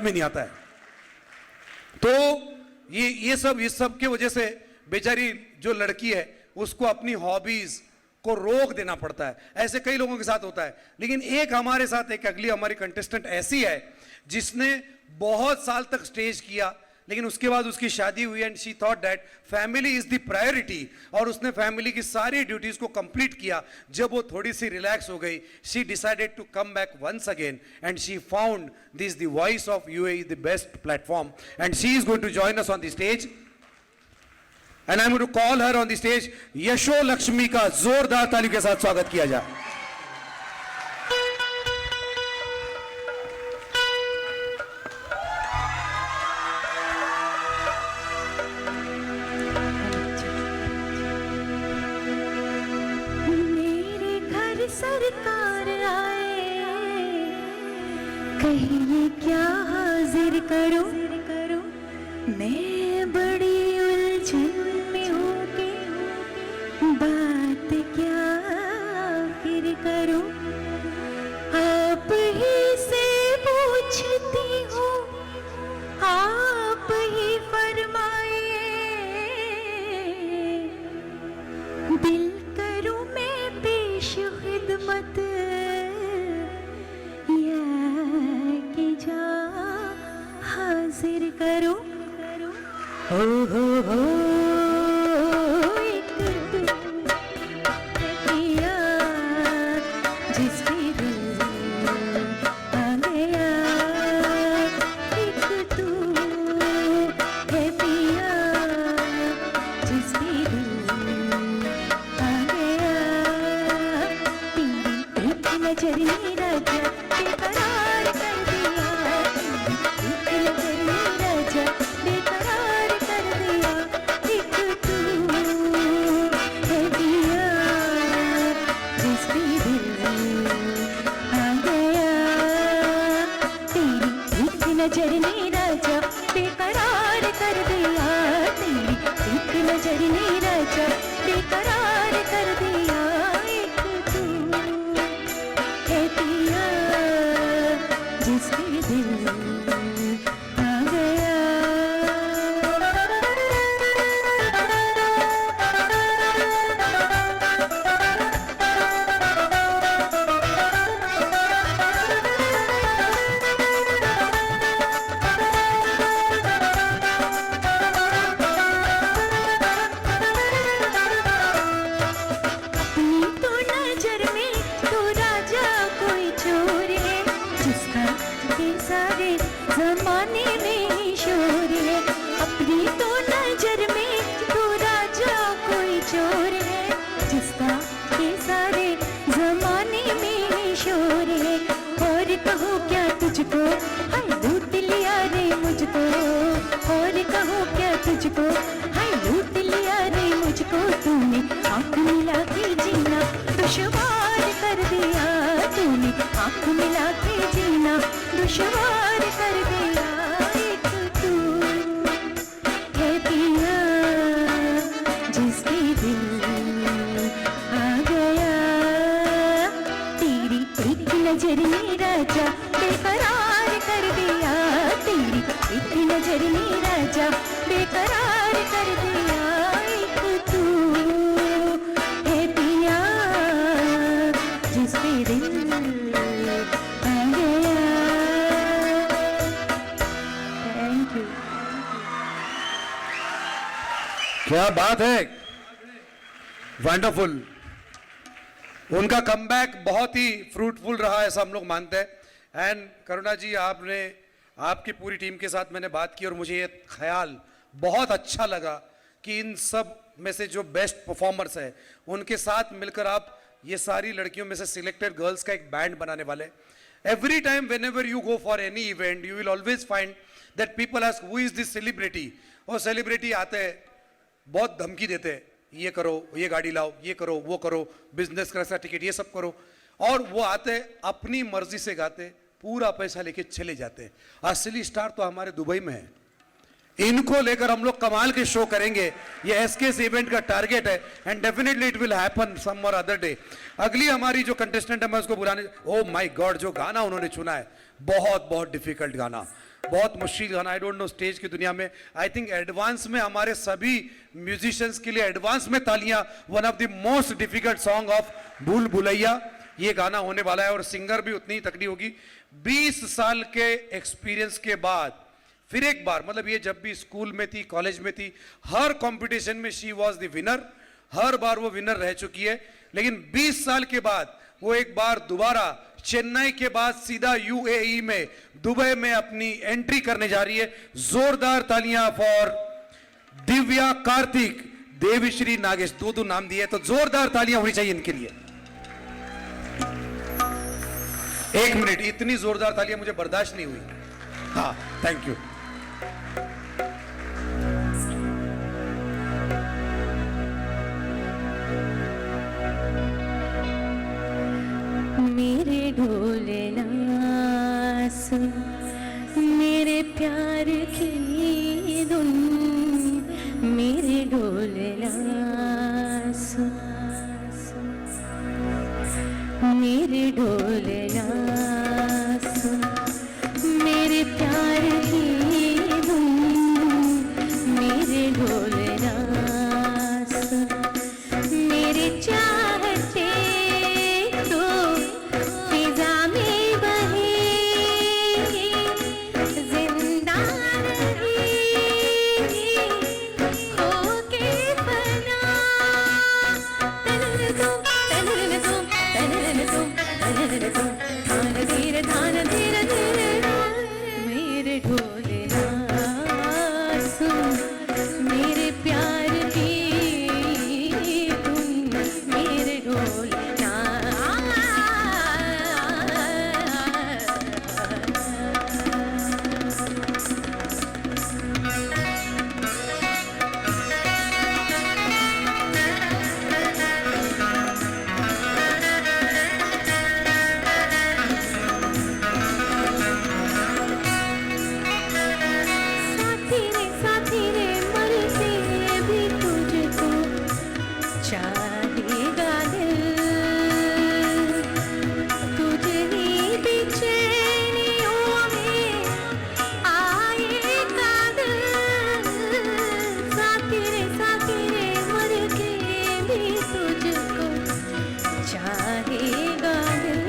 में नहीं आता है। तो ये सब की वजह से बेचारी जो लड़की है उसको अपनी हॉबीज को रोक देना पड़ता है। ऐसे कई लोगों के साथ होता है। लेकिन एक हमारे साथ एक अगली हमारी कंटेस्टेंट ऐसी है जिसने बहुत साल तक स्टेज किया, लेकिन उसके बाद उसकी शादी हुई and she thought that family is the priority, और उसने फैमिली की सारी ड्यूटीज को कंप्लीट किया। जब वो थोड़ी सी रिलैक्स हो गई, she decided to come back once again and she found this the voice of UAE the best platform, and she is going to join us on the stage and I am going to call her on the stage. Yasho Lakshmi का जोरदार तालियों के साथ स्वागत किया जाए। सरकार आए कहिए क्या हाजिर करूं, मैं बड़ी उलझन में हूँ कि बात क्या फिर करूं। आप ही से पूछती हूँ, आप ही फरमाइए, दिल करूं मैं पेश खिदमत या कि जा हाजिर करूं। हो एक पिया जिसके दिल आ गया, एक तू है पिया जिसके दिल आ गया, तेरी एक नजर ने राजा बेकरार कर दिया, एक नजर ने राजा बेकरार कर दिया, एक तू है पिया जिसके दिल आ गया, तेरी एक नजर ने राजा बेकरार कर दिया, तेरी एक नजर ने राजा बेकरार कर दिया, एक तू है पिया जिसके दिल आ गया। अपनी तो नजर में तो राजा कोई चोर है, जिसका के सारे जमाने में शोर है। अपनी तो नजर में तो राजा कोई चोर है, जिसका के सारे जमाने में शोर है। और कहो क्या तुझको, हाय लूट लिया रे मुझको, और कहो क्या तुझको, हाय लूट लिया रे मुझको, तूने आँख मिला के जीना दुश्वार कर दिया, तूने आँख मिला के जीना दुश्वार कर दिया, एक तू है पिया जिसके दिल आ गया, तेरी एक नजर ने राजा बेकरार कर दिया, तेरी एक नजर ने राजा बेकरार कर दिया, एक तू है पिया जिसके दिल आ गया। Thank you. क्या बात है, वंडरफुल। उनका कमबैक बहुत ही फ्रूटफुल रहा ऐसा हम लोग मानते हैं। एंड करुणा जी, आपकी पूरी टीम के साथ मैंने बात की और मुझे ये ख्याल बहुत अच्छा लगा कि इन सब में से जो बेस्ट परफॉर्मर्स हैं उनके साथ मिलकर आप ये सारी लड़कियों में से सिलेक्टेड गर्ल्स का एक बैंड बनाने वाले। Every time when ever you go for any event you will always find that people ask who is this celebrity, और सेलिब्रिटी आते हैं बहुत धमकी देते हैं, ये करो, ये गाड़ी लाओ, ये करो, वो करो, बिजनेस का टिकट, ये सब करो, और वो आते अपनी मर्जी से गाते, पूरा पैसा लेके चले जाते हैं। असली स्टार तो हमारे दुबई में है। इनको लेकर हम लोग कमाल के शो करेंगे, ये एसकेएस इवेंट का टारगेट है and definitely it will happen some or other day. अगली हमारी जो कंटेस्टेंट है मैं उसको बुलाने, ओ माय गॉड, जो गाना उन्होंने चुना है बहुत बहुत डिफिकल्ट गाना, बहुत मुश्किल गाना, आई डोंट नो स्टेज की दुनिया में आई थिंक एडवांस में हमारे सभी म्यूजिशियंस के लिए एडवांस में तालियां, one of the most difficult song of भूल भुलैया ये गाना होने वाला है और सिंगर भी उतनी ही तकड़ी होगी। 20 साल के एक्सपीरियंस के बाद फिर एक बार, मतलब ये जब भी स्कूल में थी, कॉलेज में थी, हर कंपटीशन में शी वाज द विनर, हर बार वो विनर रह चुकी है। लेकिन 20 साल के बाद वो एक बार दोबारा चेन्नई के बाद सीधा यूएई में, दुबई में अपनी एंट्री करने जा रही है। जोरदार तालियां फॉर दिव्या कार्तिक, देवीश्री नागेश, दो नाम दिए तो जोरदार तालियां होनी चाहिए इनके लिए। एक मिनट, इतनी जोरदार तालियां मुझे बर्दाश्त नहीं हुई। हाँ, थैंक यू। मेरे ढोलना सुन, मेरे प्यार की धुन, मेरे ढोलना सुन, मेरे ढोलना सुन, मेरे प्यार की धुन, मेरे ढोलना सुन, मेरे चाहते तो फिजा में बहे, जिंदा रहे होके फना, तनन तुम, तनन तुम, तनन तुम, तनन तुम, धान धीरे धीरे मेरे ढोलना सुन, मेरे प्यार की धुन, मेरे ढोलना। साथी रे मरते भी तुझको चाहेगा दिल, तुझे ही बेचैनियों में आएगा दिल। साथी रे मर के भी तुझको चाहेगा दिल,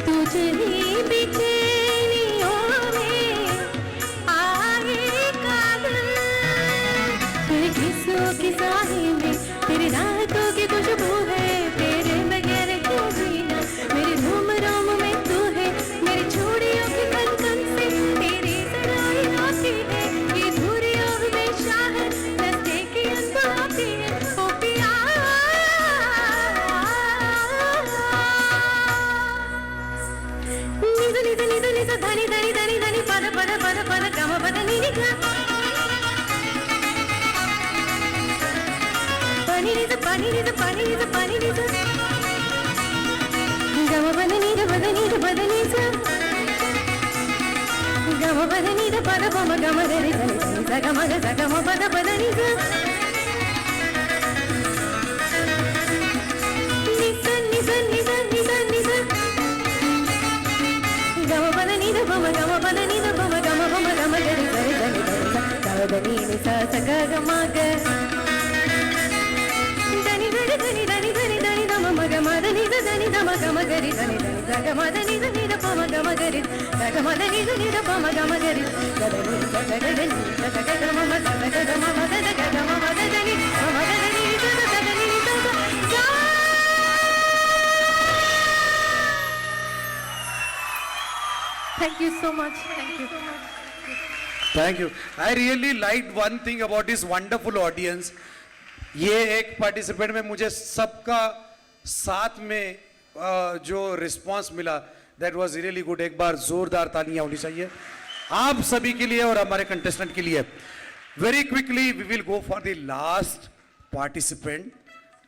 तुझे ही बेचैनियों में आएगा दिल। तेरे किस्सों की साही में तेरी रातों की खुशबू है, तेरे बगैर क्यों जीना, मेरे रोम रोम में तू है, मेरी चूड़ियों की कन कन से तेरी सराई होती है, ये धुरियों में शाह रस्ते की अनबाती है। ओ पिया निद निद निद निद धनी धनी धनी धनी पद पद पद पद गम पद निनि गा, pani ni da pani ni da pani ni da pani ni da, gama bada ni da bada ni da bada ni da, gama bada ni da pada pama gama da ni da ni da gama da gama bada bada ni da, ni sa ni sa ni sa ni sa ni sa, gama bada ni da pama gama bada ni da pama gama gama da ni da ni da ni da, gama da ni sa sa gama ga धनी धनी धनी धनी धनी धनी धम मग मदनी धनी धम गम गरी धनी धनी ग मदनी धनी ध पम गम गरी ग मदनी धनी ध पम गम गरी गदनी गदनी गदम मद गदम मद गदम मद धनी मद धनी गदनी ग। Thank you so much. Thank you so much. Thank you. I really liked one thing about this wonderful audience. ये एक पार्टिसिपेंट में मुझे सबका साथ में जो रिस्पांस मिला, दैट वाज रियली गुड। एक बार जोरदार तालियां होनी चाहिए आप सभी के लिए और हमारे कंटेस्टेंट के लिए। Very quickly we will go for the last participant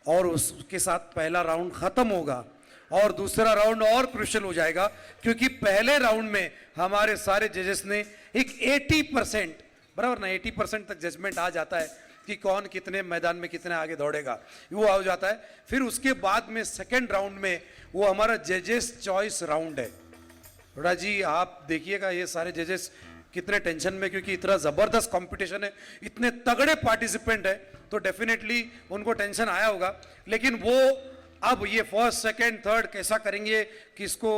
और उसके साथ पहला राउंड खत्म होगा और दूसरा राउंड और क्रुशियल हो जाएगा, क्योंकि पहले राउंड में हमारे सारे जजेस ने एक 80% बराबर ना 80% तक जजमेंट आ जाता है कि कौन कितने मैदान में कितने आगे दौड़ेगा, वो आ जाता है। फिर उसके बाद में सेकेंड राउंड में वो हमारा जजेस चॉइस राउंड है। रोड़ा जी आप देखिएगा ये सारे जजेस कितने टेंशन में, क्योंकि इतना जबरदस्त कंपटीशन है, इतने तगड़े पार्टिसिपेंट है, तो डेफिनेटली उनको टेंशन आया होगा। लेकिन वो अब ये फर्स्ट सेकंड थर्ड कैसा करेंगे, किसको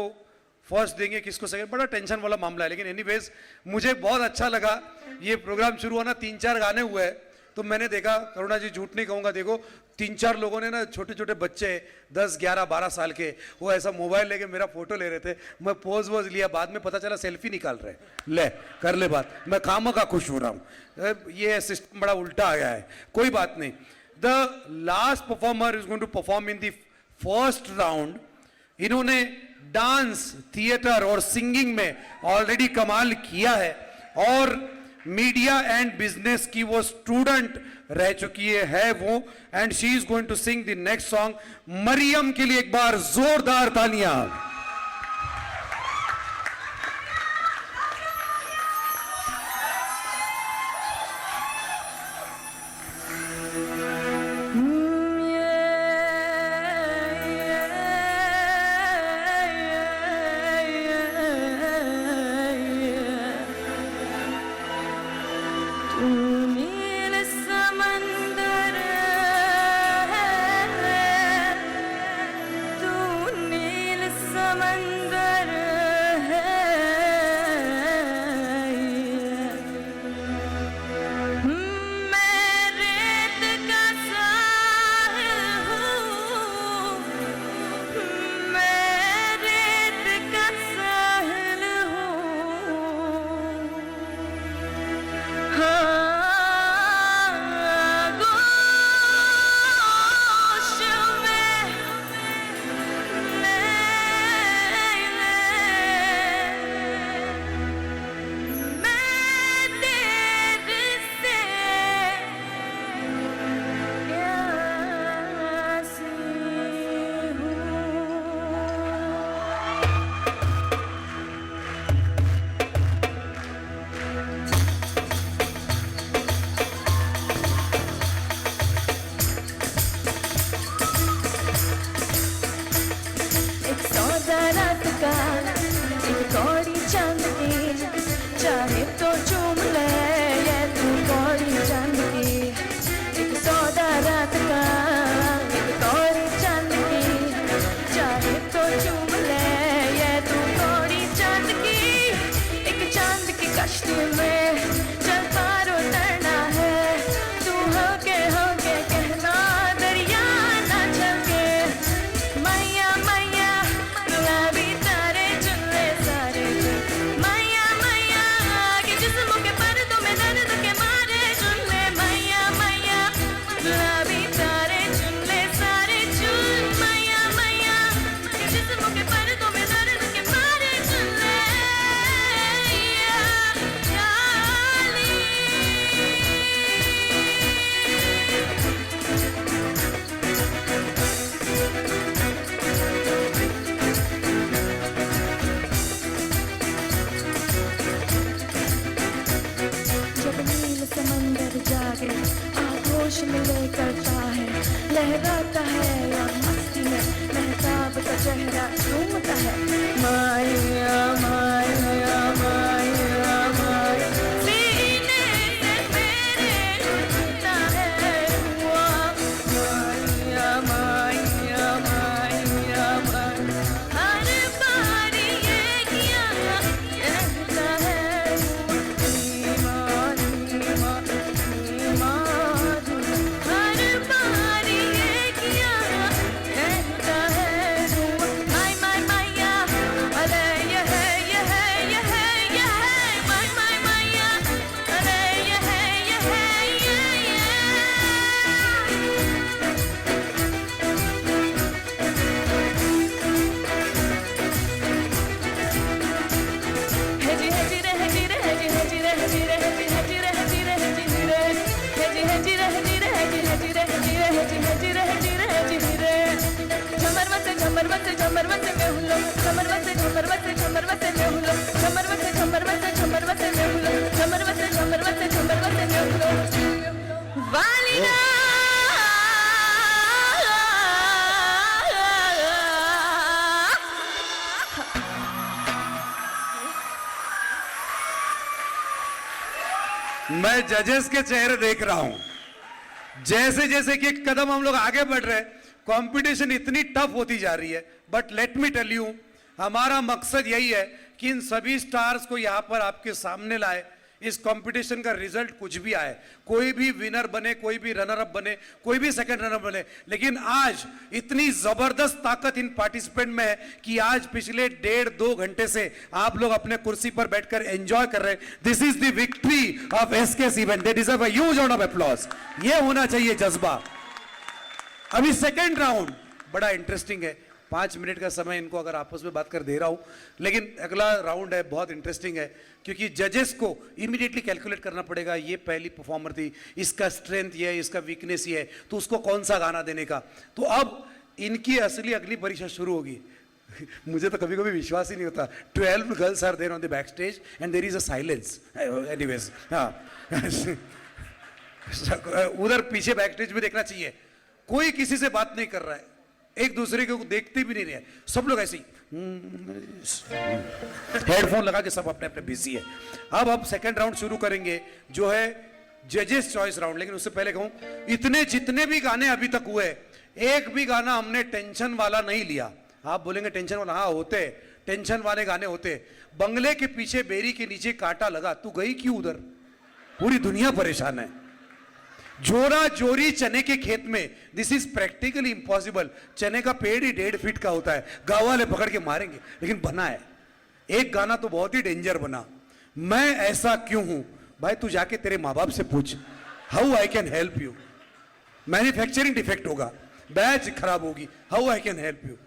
फर्स्ट देंगे किसको सेकंड, बड़ा टेंशन वाला मामला है। लेकिन एनीवेज मुझे बहुत अच्छा लगा, ये प्रोग्राम शुरू होना 3-4 गाने हुए हैं तो मैंने देखा, करुणा जी झूठ नहीं कहूंगा, देखो 3-4 लोगों ने ना, छोटे छोटे बच्चे 10, 11, 12 साल के, वो ऐसा मोबाइल लेके मेरा फोटो ले रहे थे, मैं पोज वोज लिया, बाद में पता चला सेल्फी निकाल रहे, ले कर ले बात, मैं खामा का खुश हो रहा हूँ। ये सिस्टम बड़ा उल्टा आ गया है, कोई बात नहीं। The last performer is going to perform in the first round. इन्होंने डांस, थिएटर और सिंगिंग में ऑलरेडी कमाल किया है और मीडिया एंड बिजनेस की वो स्टूडेंट रह चुकी है वो, and she is going to sing the next song. Maryam के लिए एक बार जोरदार तालियां। मैं जजेस के चेहरे देख रहा हूं, जैसे जैसे कि कदम हम लोग आगे बढ़ रहे हैं, कंपटीशन इतनी टफ होती जा रही है। But let me tell you, हमारा मकसद यही है कि इन सभी स्टार्स को यहां पर आपके सामने लाए। इस कंपटीशन का रिजल्ट कुछ भी आए, कोई भी विनर बने, कोई भी रनर अप बने, कोई भी सेकंड रनर बने, लेकिन आज इतनी जबरदस्त ताकत इन पार्टिसिपेंट में है कि आज पिछले 1.5-2 घंटे से आप लोग अपने कुर्सी पर बैठकर एंजॉय कर रहे हैं। This is the victory of SKS event. They deserve a huge round of applause. ये होना चाहिए जज्बा। अभी सेकंड राउंड बड़ा इंटरेस्टिंग है। 5 मिनट का समय इनको अगर आपस में बात कर दे रहा हूं, लेकिन अगला राउंड है बहुत इंटरेस्टिंग है, क्योंकि जजेस को इमीडिएटली कैलकुलेट करना पड़ेगा। ये पहली परफॉर्मर थी, इसका स्ट्रेंथ ये है, इसका वीकनेस ये है, तो उसको कौन सा गाना देने का। तो अब इनकी असली अगली परीक्षा शुरू होगी। मुझे तो कभी कभी विश्वास ही नहीं होता। 12 girls are there on the back stage and there is a silence. Anyways, हाँ उधर पीछे बैक स्टेज में देखना चाहिए, कोई किसी से बात नहीं कर रहा है, एक दूसरे को देखते भी नहीं रहे, सब लोग ऐसे ही हेडफोन लगा के सब अपने अपने बिजी है। अब सेकंड राउंड शुरू करेंगे जो है जजेस चॉइस राउंड। लेकिन उससे पहले कहूं, इतने जितने भी गाने अभी तक हुए, एक भी गाना हमने टेंशन वाला नहीं लिया। आप बोलेंगे टेंशन वाला, हाँ होते, टेंशन वाले गाने होते। बंगले के पीछे बेरी के नीचे कांटा लगा, तू गई क्यों उधर, पूरी दुनिया परेशान है। जोरा जोरी चने के खेत में, दिस इज प्रैक्टिकली इंपॉसिबल। चने का पेड़ ही 1.5 फीट का होता है, गांव वाले पकड़ के मारेंगे, लेकिन बना है। एक गाना तो बहुत ही डेंजर बना, मैं ऐसा क्यों हूं। भाई तू जाके तेरे माँ बाप से पूछ, how I can help you. Manufacturing defect होगा, बैच खराब होगी, how I can help you.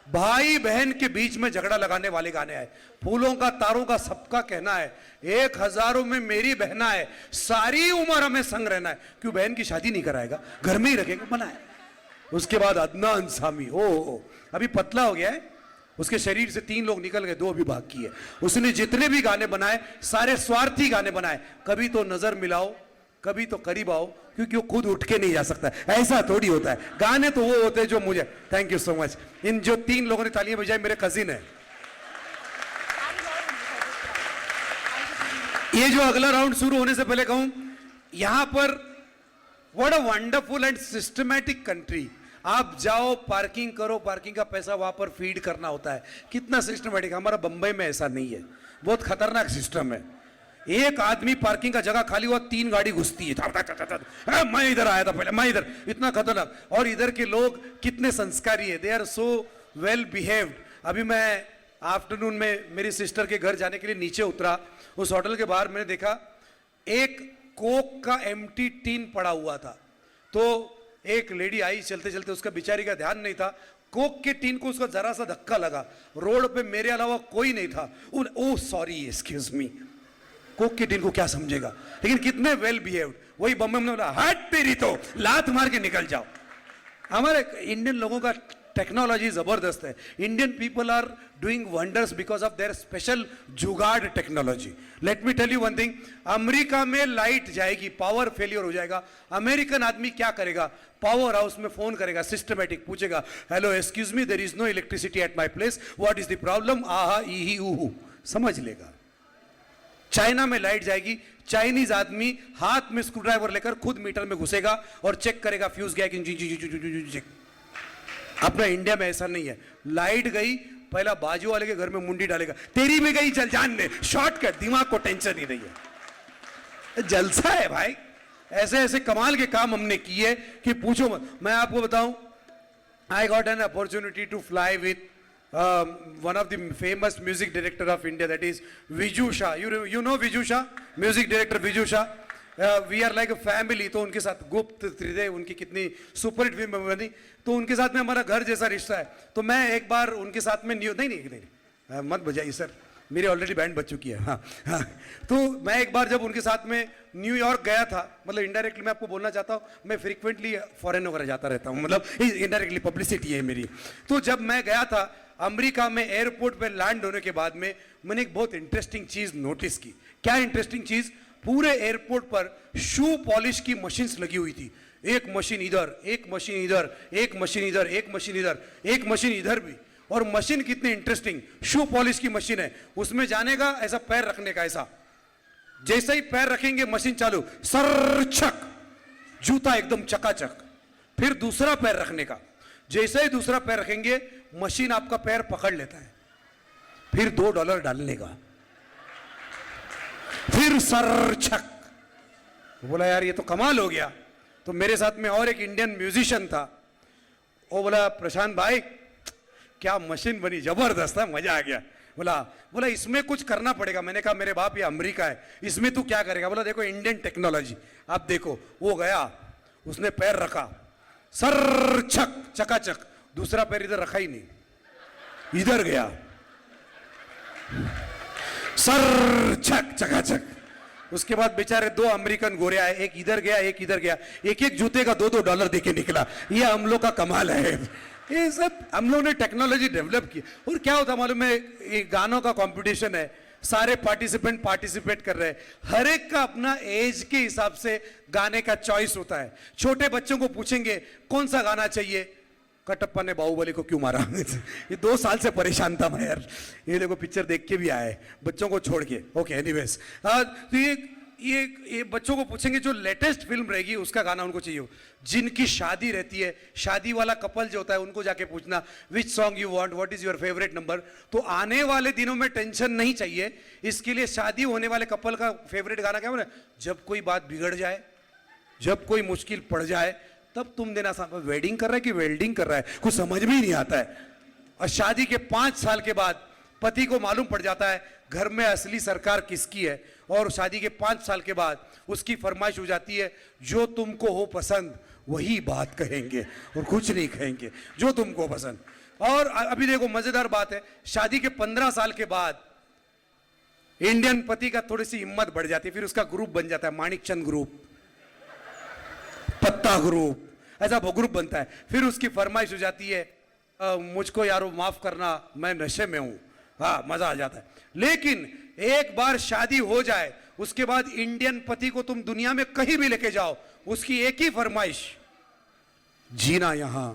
भाई बहन के बीच में झगड़ा लगाने वाले गाने आए। फूलों का तारों का सबका कहना है, 1 हजारों में मेरी बहना है, सारी उम्र हमें संग रहना है। क्यों बहन की शादी नहीं कराएगा, घर में ही रखेगा, बना है। उसके बाद अदनान सामी, ओ अभी पतला हो गया है, उसके शरीर से 3 लोग निकल गए, 2 अभी बाकी है। उसने जितने भी गाने बनाए सारे स्वार्थी गाने बनाए। कभी तो नजर मिलाओ, कभी तो करीब आओ, क्योंकि वो खुद उठ के नहीं जा सकता। ऐसा थोड़ी होता है, गाने तो वो होते हैं जो मुझे। Thank you so much. इन जो 3 लोगों ने तालियां बजाई मेरे कजिन है। ये जो अगला राउंड शुरू होने से पहले कहूं, यहां पर what a wonderful and systematic country. आप जाओ, पार्किंग करो, पार्किंग का पैसा वहां पर फीड करना होता है। कितना सिस्टमैटिक। हमारा बंबई में ऐसा नहीं है, बहुत खतरनाक सिस्टम है। एक आदमी पार्किंग का जगह खाली हुआ, 3 गाड़ी घुसती है। मैं इधर आया था पहले, मैं इधर, इतना खतरनाक। और इधर के लोग कितने संस्कारी है, they are so well behaved. अभी मैं आफ्टरनून में मेरी सिस्टर के घर जाने के लिए नीचे उतरा, उस होटल के बाहर मैंने देखा एक कोक का एम्प्टी टीन पड़ा हुआ था। तो एक लेडी आई चलते चलते, उसका बेचारी का ध्यान नहीं था, कोक के टीन को उसका जरा सा धक्का लगा। रोड पे मेरे अलावा कोई नहीं था। ओ सॉरी, एक्सक्यूज मी। कोक के टीन को क्या समझेगा, लेकिन कितने वेल बिहेव्ड। वही बम्बई में बोला, हट तेरी तो, लात मार के निकल जाओ। हमारे इंडियन लोगों का टेक्नोलॉजी जबरदस्त है। Indian people are doing wonders because of their special jugaad technology. Let me tell you one thing, America में लाइट जाएगी, पावर फेलियर हो जाएगा, अमेरिकन आदमी क्या करेगा, पावर हाउस में फोन करेगा, सिस्टमैटिक पूछेगा, hello excuse me, there is no electricity at my place, what is the problem, आहा ई ऊहू, समझ लेगा। चाइना में लाइट जाएगी, चाइनीज आदमी हाथ में स्क्रूड्राइवर लेकर खुद मीटर में घुसेगा और चेक करेगा फ्यूज गया कि। अपना इंडिया में ऐसा नहीं है, लाइट गई पहला बाजू वाले के घर में मुंडी डालेगा, तेरी भी गई चल जान ले, शॉर्टकट, दिमाग को टेंशन ही नहीं है। जलसा है भाई, ऐसे ऐसे कमाल के काम हमने किए कि पूछो मत। मैं आपको बताऊं, I got an opportunity to fly with one of the famous music director of India, that is Viju Shah. You know Viju Shah, music director Viju Shah. We are like a family. तो उनके साथ गुप्त हृदय, उनकी कितनी superhit film बनी, तो उनके साथ में हमारा घर जैसा रिश्ता है। तो मैं एक बार उनके साथ में नहीं, मत बजाइए सर, मेरी ऑलरेडी बैंड बज चुकी है। हाँ। तो मैं एक बार जब उनके साथ में न्यूयॉर्क गया था, मतलब इनडायरेक्टली मैं आपको बोलना चाहता हूँ, मैं फ्रीक्वेंटली फॉरेन वगैरह जाता रहता हूँ, मतलब इनडायरेक्टली पब्लिसिटी है मेरी। तो जब मैं गया था अमेरिका में, एयरपोर्ट पे लैंड होने के बाद में मैंने एक बहुत इंटरेस्टिंग चीज नोटिस की। क्या इंटरेस्टिंग चीज, पूरे एयरपोर्ट पर शू पॉलिश की मशीन्स लगी हुई थी। एक मशीन इधर, एक मशीन इधर, एक मशीन इधर, एक मशीन इधर, एक मशीन इधर भी। और मशीन कितनी इंटरेस्टिंग, शू पॉलिश की मशीन है, उसमें जाने का, ऐसा पैर रखने का, ऐसा जैसे ही पैर रखेंगे मशीन चालू, सर छक, जूता एकदम चकाचक। फिर दूसरा पैर रखने का, जैसे ही दूसरा पैर रखेंगे मशीन आपका पैर पकड़ लेता है। फिर $2 डालने का, फिर सर छक। बोला यार ये तो कमाल हो गया। तो मेरे साथ में और एक इंडियन म्यूजिशियन था, वो बोला प्रशांत भाई क्या मशीन बनी, जबरदस्त है, मजा आ गया। बोला इसमें कुछ करना पड़ेगा। मैंने कहा मेरे बाप ये अमेरिका है, इसमें तू क्या करेगा? बोला देखो इंडियन टेक्नोलॉजी, आप देखो। वो गया, उसने पैर रखा, सर छक चकाचक, दूसरा पैर इधर रखा ही नहीं, इधर गया, सर छक चकाचक। उसके बाद बेचारे 2 अमेरिकन गोरे आए, एक इधर गया एक इधर गया, एक एक जूते का $2 देके निकला। ये हम लोग का कमाल है। ये सब हम लोग ने टेक्नोलॉजी डेवलप की। और क्या होता मालूम है, ये गानों का कंपटीशन है, सारे पार्टिसिपेंट पार्टिसिपेट कर रहे हैं, हर एक का अपना एज के हिसाब से गाने का चॉइस होता है। छोटे बच्चों को पूछेंगे कौन सा गाना चाहिए, कटप्पा ने बाहुबली को क्यों मारा ये 2 साल से परेशान था मैं यार, ये देखो पिक्चर देख के भी आए बच्चों को छोड़ के। ओके एनीवेज, तो ये बच्चों को पूछेंगे जो लेटेस्ट फिल्म रहेगी उसका गाना उनको चाहिए। जिनकी शादी रहती है, शादी वाला कपल जो होता है, उनको जाके पूछना which song you want, what is your favourite number. तो आने वाले दिनों में टेंशन नहीं चाहिए, इसके लिए शादी होने वाले कपल का फेवरेट गाना क्या बोला, जब कोई बात बिगड़ जाए, जब कोई मुश्किल पड़ जाए तब तुम देना। वेडिंग कर रहा है कि वेल्डिंग कर रहा है, कुछ समझ में ही नहीं आता है। और शादी के 5 साल के बाद पति को मालूम पड़ जाता है घर में असली सरकार किसकी है, और शादी के 5 साल के बाद उसकी फरमाइश हो जाती है जो तुमको हो पसंद वही बात कहेंगे और कुछ नहीं कहेंगे, जो तुमको पसंद। और अभी देखो मजेदार बात है, शादी के 15 साल के बाद इंडियन पति का थोड़ी सी हिम्मत बढ़ जाती है, फिर उसका ग्रुप बन जाता है, माणिकचंद ग्रुप, पत्ता ग्रुप, ऐसा वो ग्रुप बनता है। फिर उसकी फरमाइश हो जाती है मुझको यारो माफ करना मैं नशे में हूं। हाँ मजा आ जाता है। लेकिन एक बार शादी हो जाए उसके बाद इंडियन पति को तुम दुनिया में कहीं भी लेके जाओ, उसकी एक ही फरमाइश, जीना यहां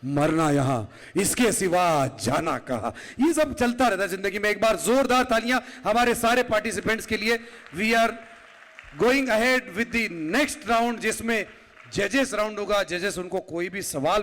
मरना यहां, इसके सिवा जाना कहां। ये सब चलता रहता है जिंदगी में। एक बार जोरदार तालियां हमारे सारे पार्टिसिपेंट्स के लिए। We are going ahead with the next round, जिसमें जजेस राउंड होगा। जजेस उनको कोई भी सवाल